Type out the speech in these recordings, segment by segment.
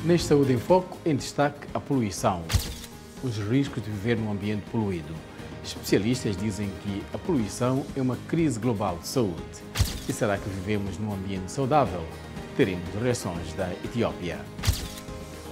Neste Saúde em Foco, em destaque a poluição. Os riscos de viver num ambiente poluído. Especialistas dizem que a poluição é uma crise global de saúde. E será que vivemos num ambiente saudável? Teremos reações da Etiópia.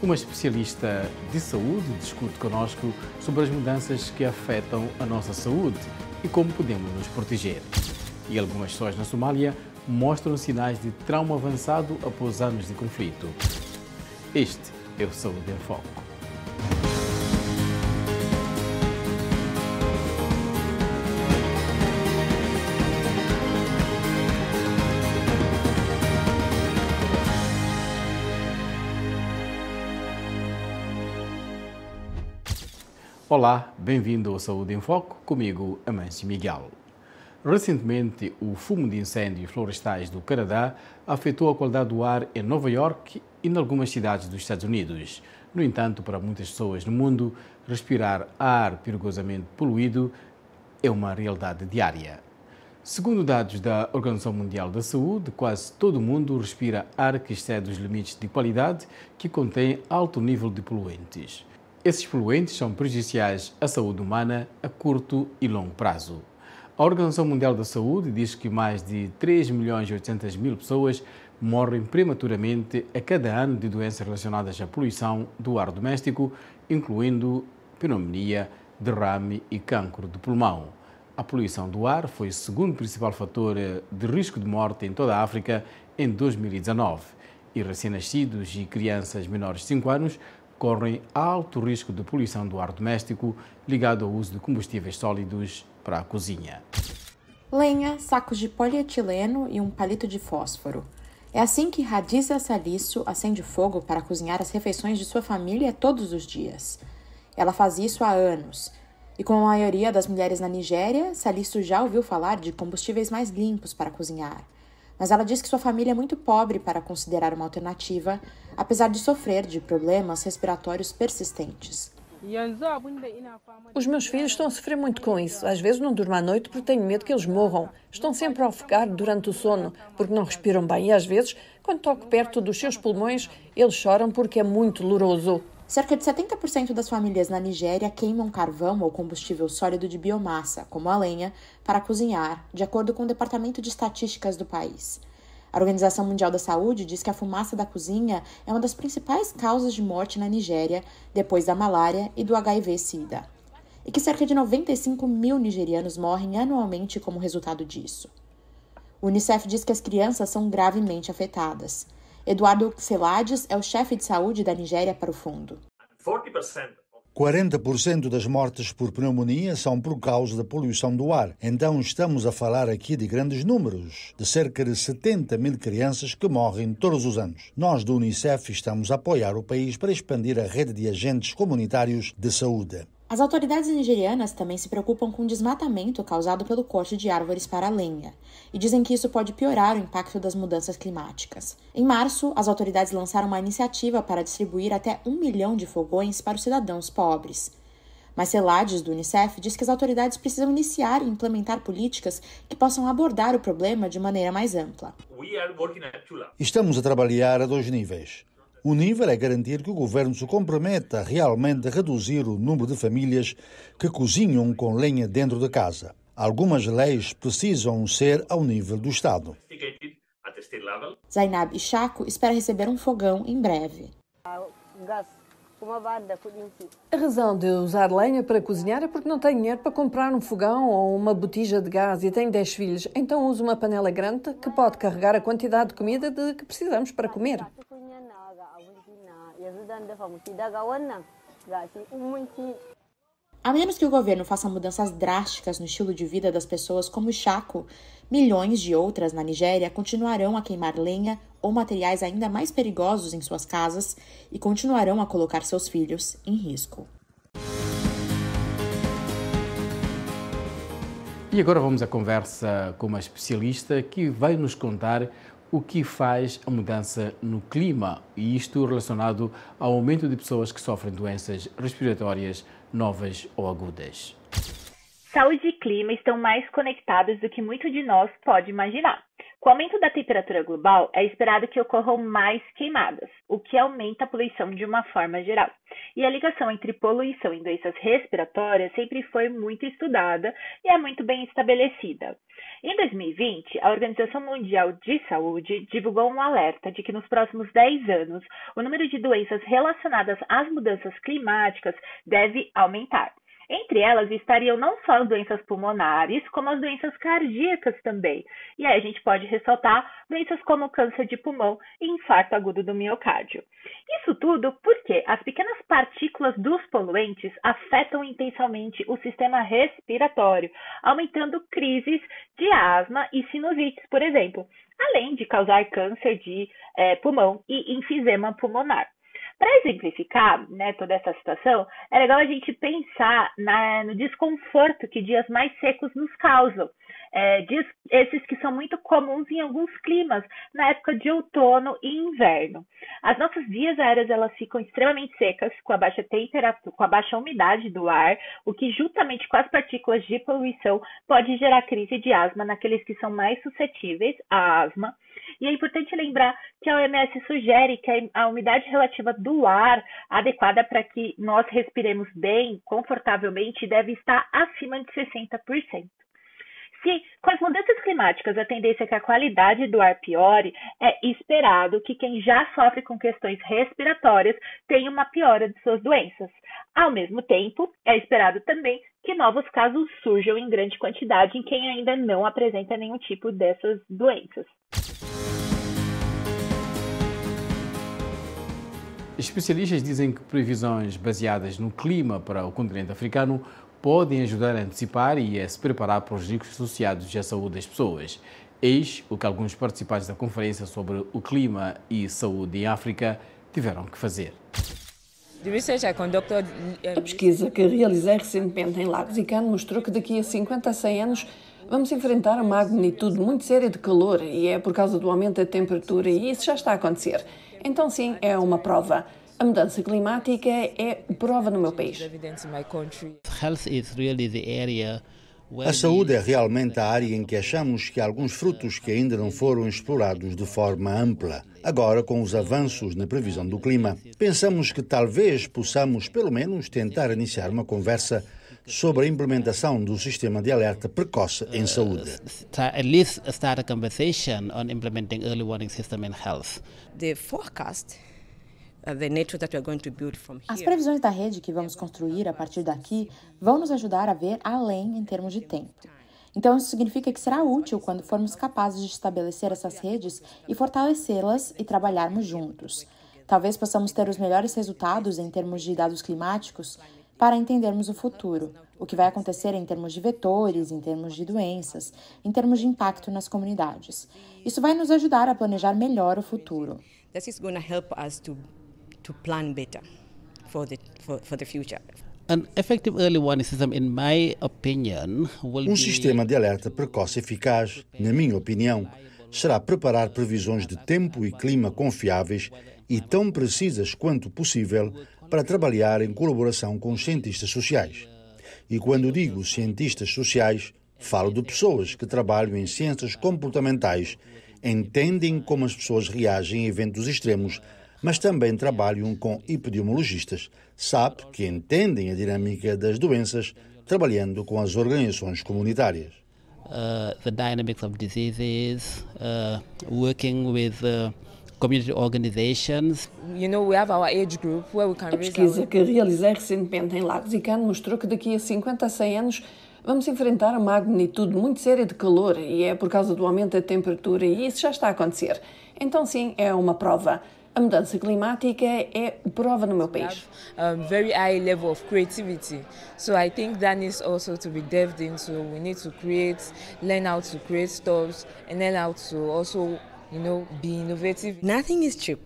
Uma especialista de saúde discute conosco sobre as mudanças que afetam a nossa saúde e como podemos nos proteger. E algumas pessoas na Somália mostram sinais de trauma avançado após anos de conflito. Este é o Saúde em Foco. Olá, bem-vindo ao Saúde em Foco, comigo, Amâncio Miguel. Recentemente, o fumo de incêndios florestais do Canadá afetou a qualidade do ar em Nova York e em algumas cidades dos Estados Unidos. No entanto, para muitas pessoas no mundo, respirar ar perigosamente poluído é uma realidade diária. Segundo dados da Organização Mundial da Saúde, quase todo o mundo respira ar que excede os limites de qualidade que contém alto nível de poluentes. Esses poluentes são prejudiciais à saúde humana a curto e longo prazo. A Organização Mundial da Saúde diz que mais de 3.800.000 pessoas morrem prematuramente a cada ano de doenças relacionadas à poluição do ar doméstico, incluindo pneumonia, derrame e cancro de pulmão. A poluição do ar foi o segundo principal fator de risco de morte em toda a África em 2019 e recém-nascidos e crianças menores de 5 anos correm alto risco de poluição do ar doméstico ligado ao uso de combustíveis sólidos para a cozinha. Lenha, sacos de polietileno e um palito de fósforo. É assim que Hadiza Salisu acende fogo para cozinhar as refeições de sua família todos os dias. Ela faz isso há anos. E como a maioria das mulheres na Nigéria, Salisu já ouviu falar de combustíveis mais limpos para cozinhar. Mas ela diz que sua família é muito pobre para considerar uma alternativa, apesar de sofrer de problemas respiratórios persistentes. Os meus filhos estão a sofrer muito com isso. Às vezes não durmo à noite porque tenho medo que eles morram. Estão sempre a ofegar durante o sono porque não respiram bem e às vezes, quando toco perto dos seus pulmões, eles choram porque é muito doloroso. Cerca de 70% das famílias na Nigéria queimam carvão ou combustível sólido de biomassa, como a lenha, para cozinhar, de acordo com o Departamento de Estatísticas do país. A Organização Mundial da Saúde diz que a fumaça da cozinha é uma das principais causas de morte na Nigéria, depois da malária e do HIV-Sida, e que cerca de 95 mil nigerianos morrem anualmente como resultado disso. O Unicef diz que as crianças são gravemente afetadas. Eduardo Celades é o chefe de saúde da Nigéria para o fundo. 40% das mortes por pneumonia são por causa da poluição do ar. Então estamos a falar aqui de grandes números, de cerca de 70.000 crianças que morrem todos os anos. Nós do Unicef estamos a apoiar o país para expandir a rede de agentes comunitários de saúde. As autoridades nigerianas também se preocupam com o desmatamento causado pelo corte de árvores para a lenha e dizem que isso pode piorar o impacto das mudanças climáticas. Em março, as autoridades lançaram uma iniciativa para distribuir até 1 milhão de fogões para os cidadãos pobres. Mas Celades, do Unicef, diz que as autoridades precisam iniciar e implementar políticas que possam abordar o problema de maneira mais ampla. Estamos a trabalhar a 2 níveis. O nível é garantir que o governo se comprometa realmente a reduzir o número de famílias que cozinham com lenha dentro de casa. Algumas leis precisam ser ao nível do Estado. Zainab Ishaku espera receber um fogão em breve. A razão de usar lenha para cozinhar é porque não tenho dinheiro para comprar um fogão ou uma botija de gás e tenho 10 filhos. Então uso uma panela grande que pode carregar a quantidade de comida de que precisamos para comer. A menos que o governo faça mudanças drásticas no estilo de vida das pessoas como Chaco, milhões de outras na Nigéria continuarão a queimar lenha ou materiais ainda mais perigosos em suas casas e continuarão a colocar seus filhos em risco. E agora vamos à conversa com uma especialista que vai nos contar o que faz a mudança no clima, e isto relacionado ao aumento de pessoas que sofrem doenças respiratórias novas ou agudas. Saúde e clima estão mais conectados do que muito de nós pode imaginar. Com o aumento da temperatura global, é esperado que ocorram mais queimadas, o que aumenta a poluição de uma forma geral. E a ligação entre poluição e doenças respiratórias sempre foi muito estudada e é muito bem estabelecida. Em 2020, a Organização Mundial de Saúde divulgou um alerta de que nos próximos 10 anos, o número de doenças relacionadas às mudanças climáticas deve aumentar. Entre elas estariam não só as doenças pulmonares, como as doenças cardíacas também. E aí a gente pode ressaltar doenças como câncer de pulmão e infarto agudo do miocárdio. Isso tudo porque as pequenas partículas dos poluentes afetam intensamente o sistema respiratório, aumentando crises de asma e sinusites, por exemplo, além de causar câncer de pulmão e enfisema pulmonar. Para exemplificar, toda essa situação, é legal a gente pensar no desconforto que dias mais secos nos causam. Dias esses que são muito comuns em alguns climas, na época de outono e inverno. As nossas vias aéreas elas ficam extremamente secas, com a baixa temperatura, com a baixa umidade do ar, o que juntamente com as partículas de poluição pode gerar crise de asma naqueles que são mais suscetíveis à asma. E é importante lembrar que a OMS sugere que a umidade relativa do ar adequada para que nós respiremos bem, confortavelmente, deve estar acima de 60%. Se com as mudanças climáticas a tendência é que a qualidade do ar piore, é esperado que quem já sofre com questões respiratórias tenha uma piora de suas doenças. Ao mesmo tempo, é esperado também que novos casos surjam em grande quantidade em quem ainda não apresenta nenhum tipo dessas doenças. Especialistas dizem que previsões baseadas no clima para o continente africano podem ajudar a antecipar e a se preparar para os riscos associados à saúde das pessoas. Eis o que alguns participantes da conferência sobre o clima e saúde em África tiveram que fazer. A pesquisa que realizei recentemente em Lagos e Cano mostrou que daqui a 50 a 100 anos vamos enfrentar uma magnitude muito séria de calor e é por causa do aumento da temperatura e isso já está a acontecer. Então sim, é uma prova. A mudança climática é prova no meu país. A saúde é realmente a área em que achamos que há alguns frutos que ainda não foram explorados de forma ampla. Agora, com os avanços na previsão do clima, pensamos que talvez possamos, pelo menos, tentar iniciar uma conversa sobre a implementação do sistema de alerta precoce em saúde. At least start a conversation on implementing early warning system in health. The forecast. As previsões da rede que vamos construir a partir daqui vão nos ajudar a ver além em termos de tempo. Então, isso significa que será útil quando formos capazes de estabelecer essas redes e fortalecê-las e trabalharmos juntos. Talvez possamos ter os melhores resultados em termos de dados climáticos para entendermos o futuro, o que vai acontecer em termos de vetores, em termos de doenças, em termos de impacto nas comunidades. Isso vai nos ajudar a planejar melhor o futuro. This is going to help us to plan better for the future. An effective early warning system, in my opinion, will Um sistema de alerta precoce eficaz, na minha opinião, será preparar previsões de tempo e clima confiáveis e tão precisas quanto possível para trabalhar em colaboração com os cientistas sociais. E quando digo cientistas sociais, falo de pessoas que trabalham em ciências comportamentais, entendem como as pessoas reagem a eventos extremos, mas também trabalham com epidemiologistas, sabe que entendem a dinâmica das doenças, trabalhando com as organizações comunitárias. The dynamics of diseases, working with community organizations. We have our age group where we can A pesquisa que realizei recentemente em Lagos e Cano mostrou que daqui a 50 a 100 anos vamos enfrentar uma magnitude muito séria de calor e é por causa do aumento da temperatura e isso já está a acontecer. Então sim, é uma prova. A mudança climática é prova no meu país. Very high level of creativity. So I think that needs also to be delved into. We need to learn how to create stuff and learn how to also, be innovative. Nothing is cheap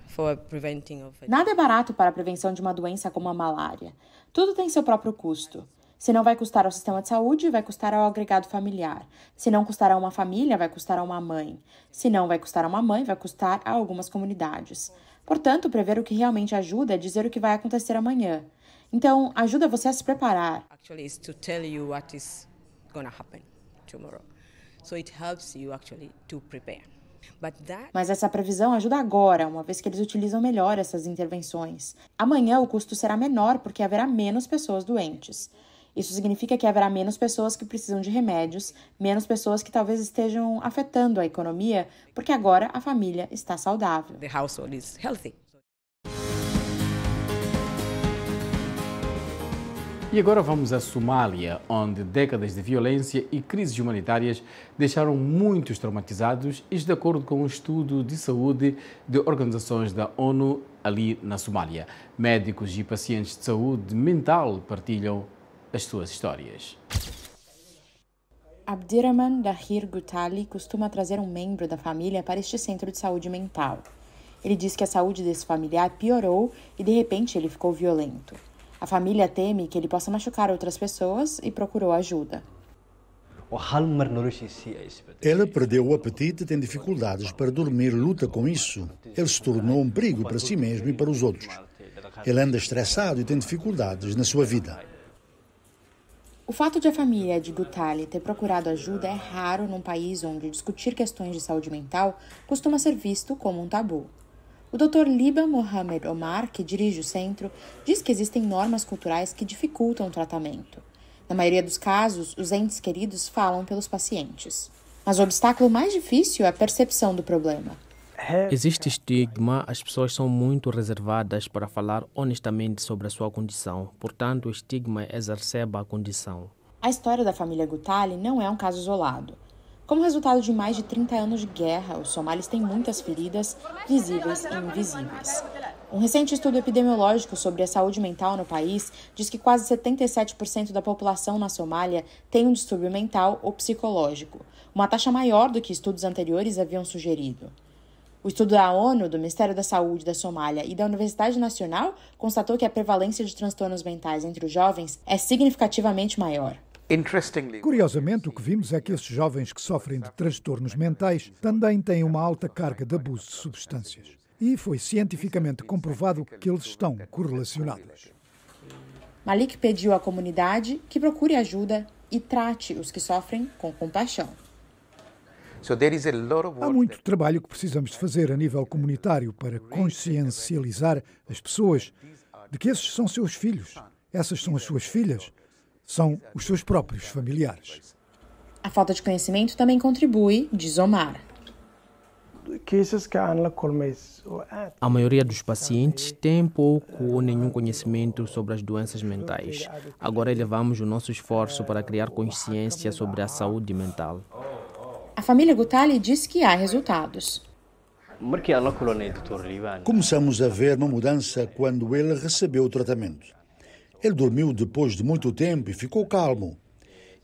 for preventing of it. Nada é barato para a prevenção de uma doença como a malária. Tudo tem seu próprio custo. Se não vai custar ao sistema de saúde, vai custar ao agregado familiar. Se não custar a uma família, vai custar a uma mãe. Se não vai custar a uma mãe, vai custar a algumas comunidades. Portanto, prever o que realmente ajuda é dizer o que vai acontecer amanhã. Então, ajuda você a se preparar. Actually, is to tell you what is going to happen tomorrow. So it helps you actually to prepare. Mas essa previsão ajuda agora, uma vez que eles utilizam melhor essas intervenções. Amanhã o custo será menor porque haverá menos pessoas doentes. Isso significa que haverá menos pessoas que precisam de remédios, menos pessoas que talvez estejam afetando a economia, porque agora a família está saudável. The household is healthy. E agora vamos à Somália, onde décadas de violência e crises humanitárias deixaram muitos traumatizados, isto de acordo com um estudo de saúde de organizações da ONU ali na Somália. Médicos e pacientes de saúde mental partilham as suas histórias. Abdirahman Dahir Gutali costuma trazer um membro da família para este centro de saúde mental. Ele diz que a saúde desse familiar piorou e de repente ele ficou violento. A família teme que ele possa machucar outras pessoas e procurou ajuda. Ele perdeu o apetite e tem dificuldades para dormir, luta com isso. Ele se tornou um perigo para si mesmo e para os outros. Ele anda estressado e tem dificuldades na sua vida. O fato de a família de Gutali ter procurado ajuda é raro num país onde discutir questões de saúde mental costuma ser visto como um tabu. O Dr. Liban Mohamed Omar, que dirige o centro, diz que existem normas culturais que dificultam o tratamento. Na maioria dos casos, os entes queridos falam pelos pacientes. Mas o obstáculo mais difícil é a percepção do problema. Existe estigma, as pessoas são muito reservadas para falar honestamente sobre a sua condição. Portanto, o estigma exacerba a condição. A história da família Gutali não é um caso isolado. Como resultado de mais de 30 anos de guerra, os somalis têm muitas feridas, visíveis e invisíveis. Um recente estudo epidemiológico sobre a saúde mental no país diz que quase 77% da população na Somália tem um distúrbio mental ou psicológico, uma taxa maior do que estudos anteriores haviam sugerido. O estudo da ONU, do Ministério da Saúde da Somália e da Universidade Nacional constatou que a prevalência de transtornos mentais entre os jovens é significativamente maior. Curiosamente, o que vimos é que esses jovens que sofrem de transtornos mentais também têm uma alta carga de abuso de substâncias. E foi cientificamente comprovado que eles estão correlacionados. Malik pediu à comunidade que procure ajuda e trate os que sofrem com compaixão. Há muito trabalho que precisamos de fazer a nível comunitário para consciencializar as pessoas de que esses são seus filhos, essas são as suas filhas, são os seus próprios familiares. A falta de conhecimento também contribui, diz Omar. A maioria dos pacientes tem pouco ou nenhum conhecimento sobre as doenças mentais. Agora elevamos o nosso esforço para criar consciência sobre a saúde mental. A família Gutali diz que há resultados. Começamos a ver uma mudança quando ele recebeu o tratamento. Ele dormiu depois de muito tempo e ficou calmo.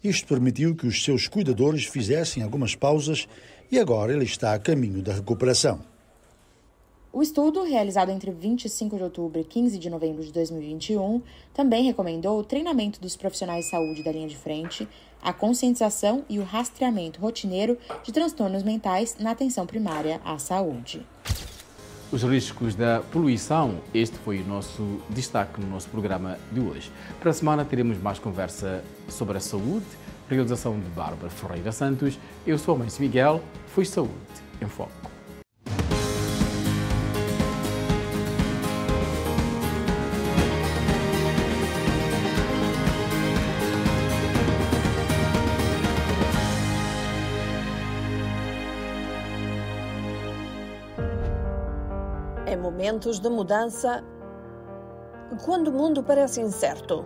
Isto permitiu que os seus cuidadores fizessem algumas pausas e agora ele está a caminho da recuperação. O estudo, realizado entre 25 de outubro e 15 de novembro de 2021, também recomendou o treinamento dos profissionais de saúde da linha de frente, a conscientização e o rastreamento rotineiro de transtornos mentais na atenção primária à saúde. Os riscos da poluição, este foi o nosso destaque no nosso programa de hoje. Para a semana teremos mais conversa sobre a saúde, realização de Bárbara Ferreira Santos. Eu sou a Mãe Miguel, foi Saúde em Foco. Em momentos de mudança, quando o mundo parece incerto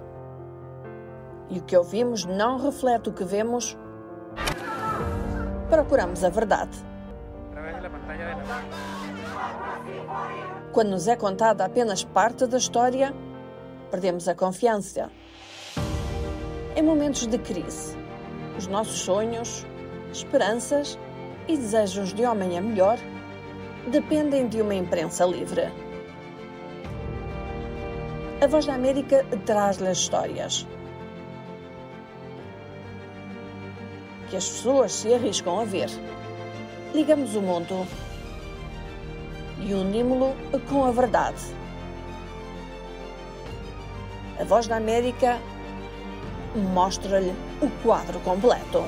e o que ouvimos não reflete o que vemos, procuramos a verdade. Quando nos é contada apenas parte da história, perdemos a confiança. Em momentos de crise, os nossos sonhos, esperanças e desejos de amanhã melhor dependem de uma imprensa livre. A Voz da América traz-lhe as histórias que as pessoas se arriscam a ver. Ligamos o mundo e unimos-lo com a verdade. A Voz da América mostra-lhe o quadro completo.